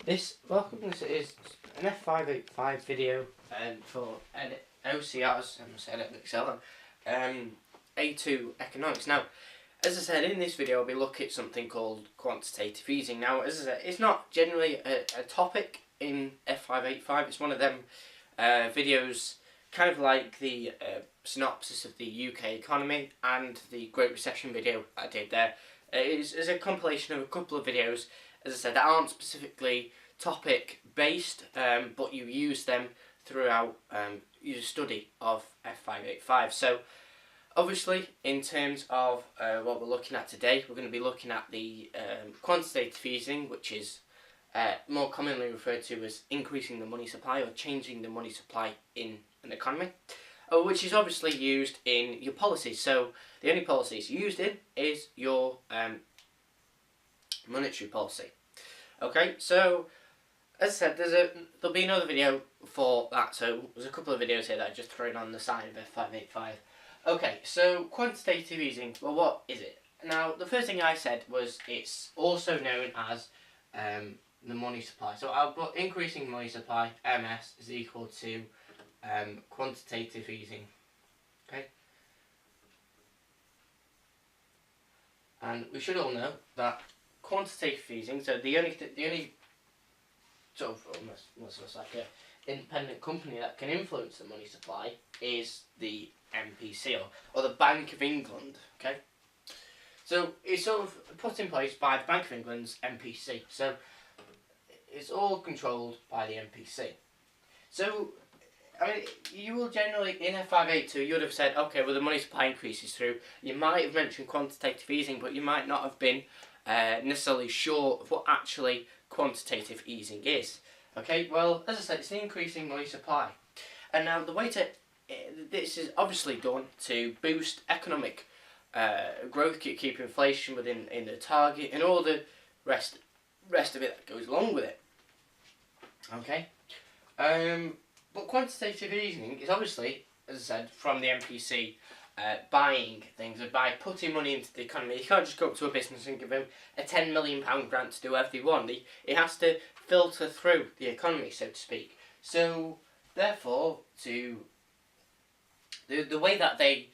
Welcome, this is an F585 video for OCRs, I must edit Excel, A2 economics. Now, as I said, in this video I'll be looking at something called quantitative easing. Now, as I said, it's not generally a topic in F585, it's one of them videos kind of like the synopsis of the UK economy and the Great Recession video I did there. It's a compilation of a couple of videos, as I said, that aren't specifically topic based, but you use them throughout your study of F585. So obviously, in terms of what we're looking at today, we're going to be looking at the quantitative easing, which is more commonly referred to as increasing the money supply or changing the money supply in an economy, which is obviously used in your policies. So the only policies used in is your monetary policy. Okay, so as I said, there'll be another video for that. So there's a couple of videos here that I just thrown on the side of F585. Okay, so quantitative easing. Well, what is it? Now, the first thing I said was it's also known as the money supply. So I'll put increasing money supply, MS, is equal to quantitative easing. Okay. And we should all know that quantitative easing, so the only sort of almost like an independent company that can influence the money supply is the MPC or the Bank of England. Okay, so it's sort of put in place by the Bank of England's MPC. So it's all controlled by the MPC. So I mean, you will generally, in F582, you would have said, okay, well, the money supply increases through. You might have mentioned quantitative easing, but you might not have been necessarily sure of what actually quantitative easing is. Okay, well, as I said, it's an increasing money supply. And now the way to, this is obviously done to boost economic growth, keep inflation within the target, and all the rest of it that goes along with it. Okay. But quantitative easing is obviously, as I said, from the MPC buying things, by putting money into the economy. You can't just go up to a business and give them a £10 million grant to do whatever they want. It has to filter through the economy, so to speak. So, therefore, the way that the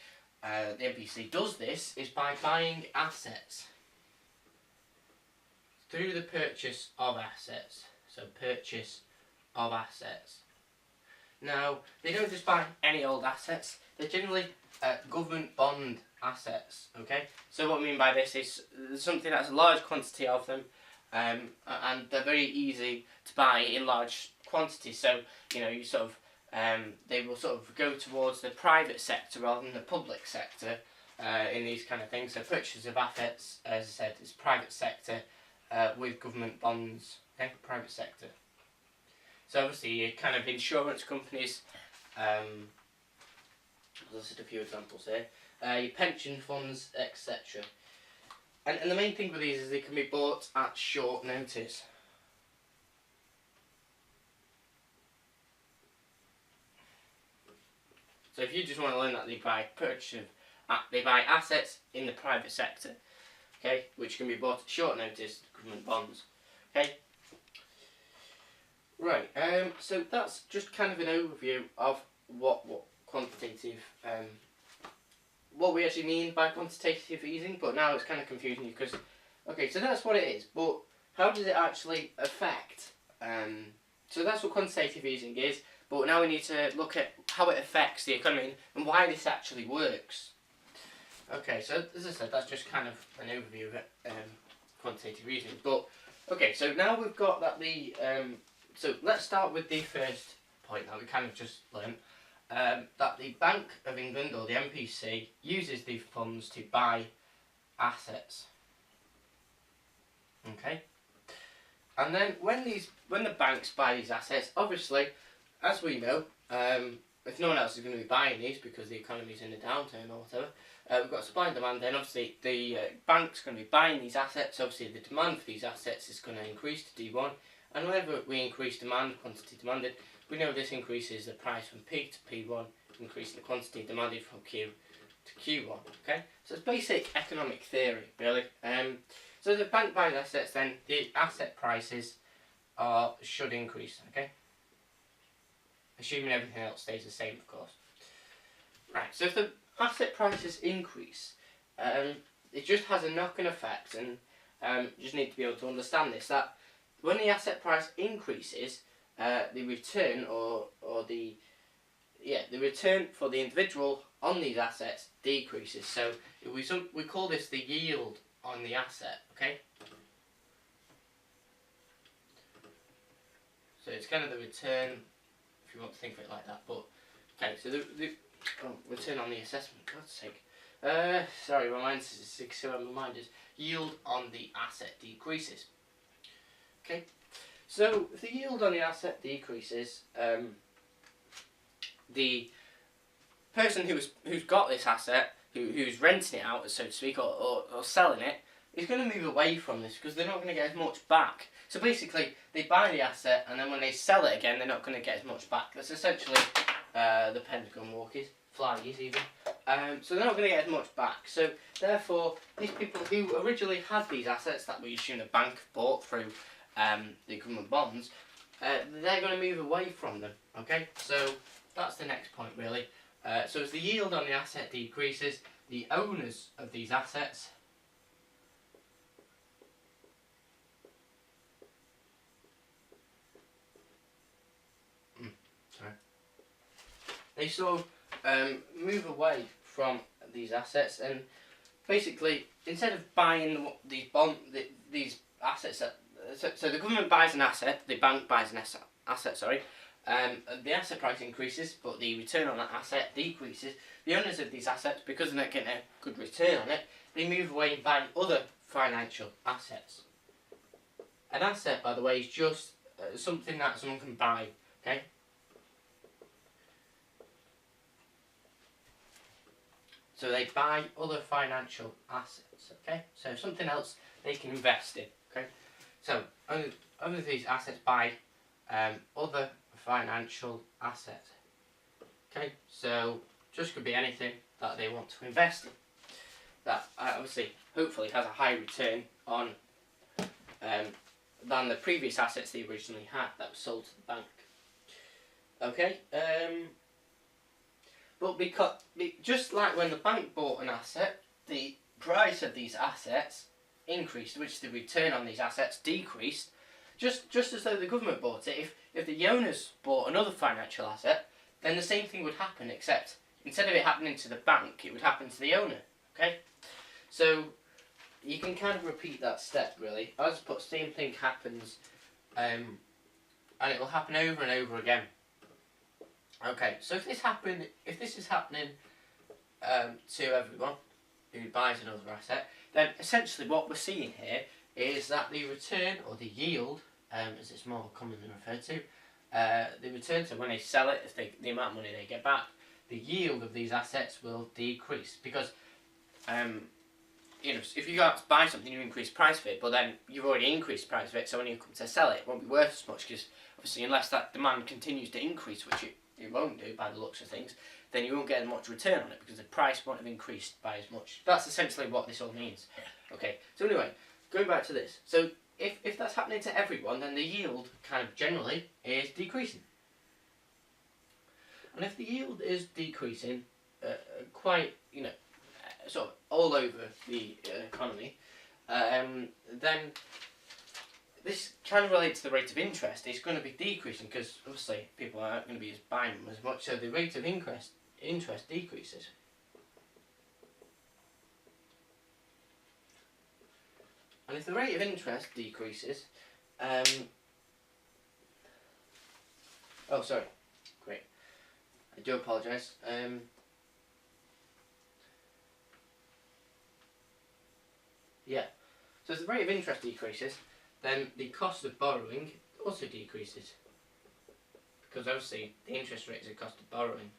MPC does this is by buying assets through the purchase of assets. So, purchase of assets. Now, they don't just buy any old assets, they're generally government bond assets, okay? So what I mean by this is something that's a large quantity of them, and they're very easy to buy in large quantities. So, you know, they will sort of go towards the private sector rather than the public sector in these kind of things. So purchase of assets, as I said, is private sector with government bonds, okay? Private sector. So obviously your kind of insurance companies, there's just a few examples here, your pension funds, etc. And the main thing with these is they can be bought at short notice. So if you just want to learn that, they buy assets in the private sector, okay, which can be bought at short notice, government bonds, okay. Right, so that's just kind of an overview of what quantitative, what we actually mean by quantitative easing, but now it's kind of confusing because, okay, so that's what it is, but how does it actually affect, so that's what quantitative easing is, but now we need to look at how it affects the economy and why this actually works. Okay, so as I said, that's just kind of an overview of it, quantitative easing, but, okay, so now we've got that so let's start with the first point that we kind of just learnt, that the Bank of England, or the MPC, uses these funds to buy assets. Okay? And then when the banks buy these assets, obviously, as we know, if no one else is going to be buying these because the economy's in a downturn or whatever, we've got supply and demand, then obviously the bank's going to be buying these assets. Obviously the demand for these assets is going to increase to D1. And whenever we increase demand, quantity demanded, we know this increases the price from P to P1, increasing the quantity demanded from Q to Q1. Okay, so it's basic economic theory, really. So the bank buys assets, then the asset prices should increase, okay? Assuming everything else stays the same, of course. Right, so if the asset prices increase, it just has a knock-on effect, and you just need to be able to understand this, that when the asset price increases, the return the return for the individual on these assets decreases. So we call this the yield on the asset, okay? So it's kind of the return, if you want to think of it like that. But okay, so the return on the assessment. God's sake. Sorry, my mind is yield on the asset decreases. Okay, so if the yield on the asset decreases, the person who's got this asset, who's renting it out, so to speak, or selling it, is going to move away from this because they're not going to get as much back. So basically, they buy the asset, and then when they sell it again, they're not going to get as much back. That's essentially the Pentagon walkies, flies even. So they're not going to get as much back. So therefore, these people who originally had these assets that we assume the bank bought through the government bonds, they're going to move away from them. Okay, so that's the next point really. So as the yield on the asset decreases, the owners of these assets they sort of move away from these assets, and basically instead of buying these assets, so the government buys an asset, the bank buys an asset, sorry. The asset price increases, but the return on that asset decreases. The owners of these assets, because they're not getting a good return on it, they move away and buy other financial assets. An asset, by the way, is just something that someone can buy, okay? So they buy other financial assets, okay? So something else they can invest in, okay? So owners of these assets buy other financial assets. Okay, so just could be anything that they want to invest in that obviously, hopefully, has a high return on than the previous assets they originally had that were sold to the bank. Okay, but just like when the bank bought an asset, the price of these assets increased, which the return on these assets decreased. Just as though the government bought it, if the owners bought another financial asset, then the same thing would happen, except instead of it happening to the bank, it would happen to the owner. Okay, so you can kind of repeat that step really. I just put same thing happens, and it will happen over and over again. Okay, so if this is happening to everyone who buys another asset, then essentially what we're seeing here is that the return, or the yield, as it's more commonly referred to, the return, so when they sell it, the amount of money they get back, the yield of these assets will decrease because, if you go out to buy something, you increase price of it, but then you've already increased price of it, so when you come to sell it, it won't be worth as much because obviously unless that demand continues to increase, which it won't do by the looks of things, then you won't get as much return on it because the price won't have increased by as much. That's essentially what this all means. Okay, so anyway, going back to this, so if that's happening to everyone, then the yield kind of generally is decreasing. And if the yield is decreasing quite, sort of all over the economy, then this kind of relates to the rate of interest. It's going to be decreasing because obviously people aren't going to be buying them as much, so the rate of interest decreases. And if the rate of interest decreases, oh sorry, great, I do apologise. Yeah, so if the rate of interest decreases, then the cost of borrowing also decreases, because obviously the interest rate is the cost of borrowing.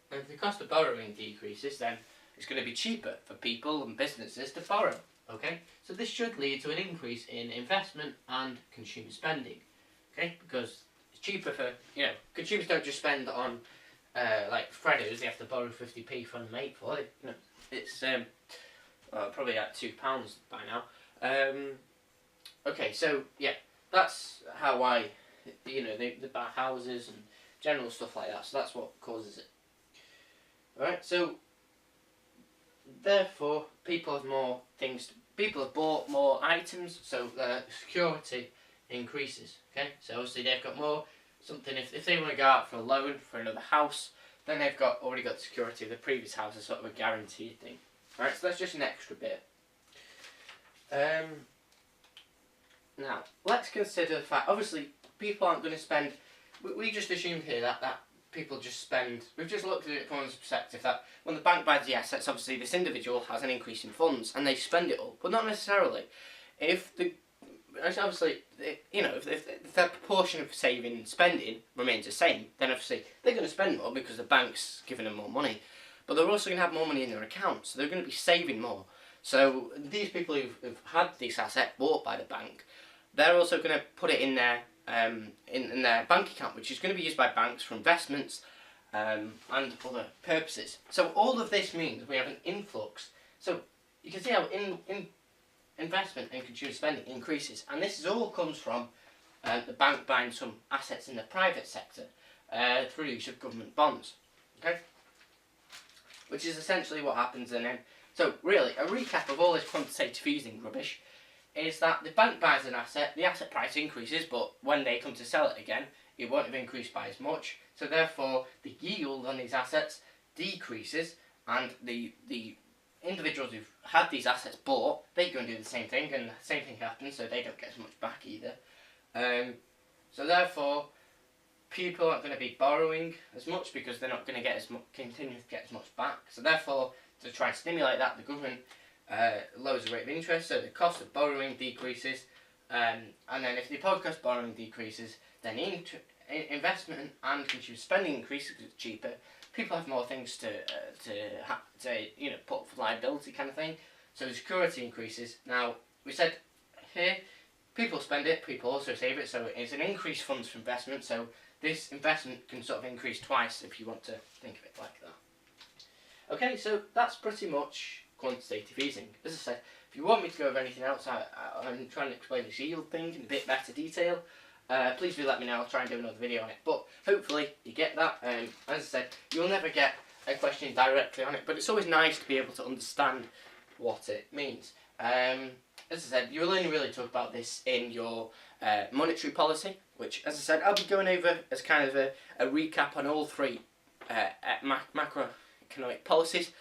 And if the cost of borrowing decreases, then it's going to be cheaper for people and businesses to borrow. Okay, so this should lead to an increase in investment and consumer spending. Okay, because it's cheaper for, consumers don't just spend on like Freddos. They have to borrow 50p from the mate for it. It's probably at £2 by now. Okay, so yeah, that's how I, they buy houses and general stuff like that. So that's what causes it. All right. So therefore, people have more things. People have bought more items, so their security increases. Okay. So obviously they've got more something. If they want to go out for a loan for another house, then they've already got the security of the previous house as sort of a guaranteed thing. All right. So that's just an extra bit. Now, let's consider the fact, obviously, people aren't going to spend, we just assumed here that people just spend, we've just looked at it from one's perspective, that when the bank buys the assets, obviously this individual has an increase in funds, and they spend it all, but not necessarily. If their proportion of saving and spending remains the same, then obviously they're going to spend more because the bank's giving them more money, but they're also going to have more money in their account, so they're going to be saving more. So these people who've had this asset bought by the bank, they're also going to put it in their in their bank account, which is going to be used by banks for investments and other purposes. So all of this means we have an influx. So you can see how investment and consumer spending increases, and this all comes from the bank buying some assets in the private sector through the use of government bonds. Okay, which is essentially what happens. And then, so really, a recap of all this quantitative easing rubbish is that the bank buys an asset, the asset price increases, but when they come to sell it again, it won't have increased by as much. So therefore, the yield on these assets decreases, and the individuals who've had these assets bought, they go and do the same thing, and the same thing happens, so they don't get as much back either. So therefore, people aren't going to be borrowing as much because they're not going to get continue to get as much back. So therefore, to try and stimulate that, the government lowers the rate of interest, so the cost of borrowing decreases, and then if the cost of borrowing decreases, then investment and consumer spending increases because it's cheaper. People have more things to put for liability kind of thing, so the security increases. Now we said here, people spend it, people also save it, so it's an increased funds for investment. So this investment can sort of increase twice if you want to think of it like that. Okay, so that's pretty much quantitative easing. As I said, if you want me to go over anything else, I'm trying to explain this yield thing in a bit better detail. Please do let me know. I'll try and do another video on it. But hopefully you get that. As I said, you'll never get a question directly on it, but it's always nice to be able to understand what it means. As I said, you'll only really talk about this in your monetary policy, which, as I said, I'll be going over as kind of a recap on all three macroeconomic policies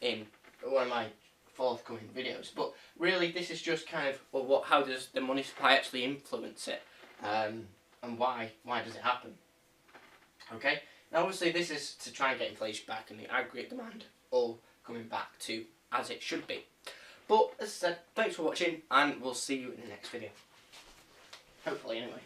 in one of my forthcoming videos. But really, this is just kind of how does the money supply actually influence it, and why does it happen? Okay. Now, obviously, this is to try and get inflation back and the aggregate demand all coming back to as it should be. But as I said, thanks for watching, and we'll see you in the next video. Hopefully, anyway.